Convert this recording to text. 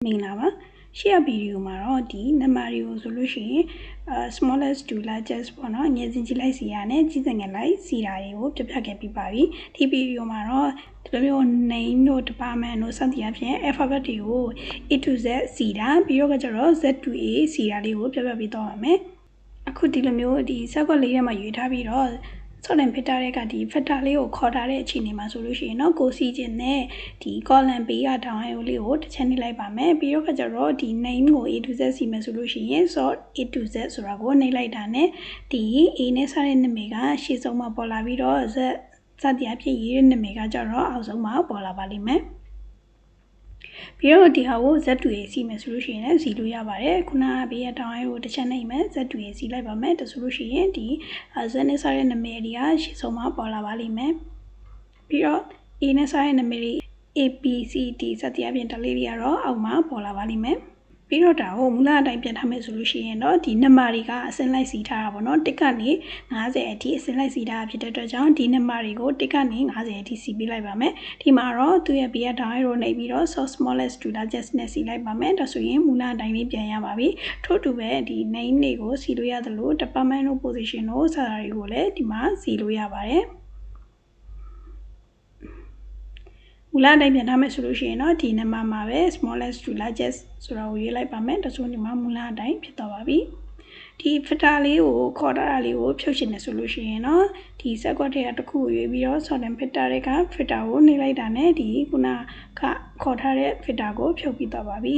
မင်္ဂလာပါရှေ့ဗီဒီယိုမှာတော့ဒီနံပါတ်တွေကိုဆိုလို့ရှိရင်smallest to largest ပေါ့နော်အငယ်စဉ်ကြည့်လိုက်စီရနဲ့ကြီးစံငယ်လိုက်စီတာတွေကိုပြပြခဲ့ပြီးပါပြီဒီဗီဒီယိုမှာတော့ဒီလိုမျိုး name တို့ department တို့စသဖြင့် alphabet တွေကို A to Z စီတာပြီးတော့ကျတော့ Z to A စီတာလေးကိုပြပြပေးတော့ပါမယ်အခုဒီလိုမျိုးဒီ circle လေးထဲမှာရွေးထားပြီးတော့ဆော့လန်ဖစ်တာတဲ့ကဒီဖက်တာလေးကိုခေါ်ထားတဲ့အခြေအနေမှာဆိုလို့ရှိရင်တော့ကိုစီခြင်းနဲ့ဒီ column B က down arrow လေးကိုတစ်ချက်နှိပ်လိုက်ပါမယ်ပြီးတော့ကျတော့ဒီ name ကို A to Z စီမယ်ဆိုလို့ရှိရင် sort A to Z ဆိုတာကိုနှိပ်လိုက်တာနဲ့ဒီ A နဲ့စတဲ့နာမည်ကရှေ့ဆုံးမှာပေါ်လာပြီးတော့ Z စသည်အဖြစ်ရေးတဲ့နာမည်ကကျတော့အောက်ဆုံးမှာပေါ်လာပါလိမ့်မယ်ပြီးတော့ဒီဟာကို Z to A စီမယ်ဆိုလို့ရှိရင်လည်းစီလို့ရပါတယ်ခုနကဘေးရတောင်းရဲကိုတစ်ချက်နှိပ်မယ် Z to A စီလိုက်ပါမယ်ဒါဆိုလို့ရှိရင်ဒီ Z နဲ့စတဲ့နာမည်တွေကရှေ့ဆုံးမှာပေါ်လာပါလိမ့်မယ်ပြီးတော့ A နဲ့စတဲ့နာမည်တွေ ABCD စသည်အပြင်ဒါလေးတွေကတော့အောက်မှာပေါ်လာပါလိမ့်မယ်ပြီးတော့ဒါကိုမူလအတိုင်းပြန်ထားမယ်ဆိုလို့ရှိရင်တော့ဒီနံပါတ်တွေကအစင်းလိုက်စီထားတာပေါ့နော်တစ်ကနေ50အထိအစင်းလိုက်စီထားဖြစ်တဲ့အတွက်ကြောင့်ဒီနံပါတ်တွေကိုတစ်ကနေ50အထိစီပေးလိုက်ပါမယ်ဒီမှာတော့သူ့ရဲ့ဘေးက down arrow နှိပ်ပြီးတော့ so smallest to largest နဲ့စီလိုက်ပါမယ်ဒါဆိုရင်မူလအတိုင်းလေးပြန်ရပါပြီထို့တူပဲဒီ name တွေကိုစီလို့ရသလို department တို့ position တို့စတာတွေကိုလည်းဒီမှာစီလို့ရပါတယ်မူလအတိုင်းပြန်ထားမယ်ဆိုလို့ရှိရင်တော့ဒီနံပါတ်မှာပဲ smallest to largest ဆိုတာကိုရေးလိုက်ပါမယ်ဒါဆိုဒီမှာမူလအတိုင်းဖြစ်သွားပါပြီဒီ filter လေးကိုခေါ်ထားတာလေးကိုဖြုတ်ချင်တယ်ဆိုလို့ရှိရင်တော့ဒီ circle တွေကတစ်ခုကိုရွေးပြီးတော့ sorting filter တွေက filter ကိုနှိပ်လိုက်တာနဲ့ဒီခုနကခေါ်ထားတဲ့ filter ကိုဖြုတ်ပြီးသွားပါပြီ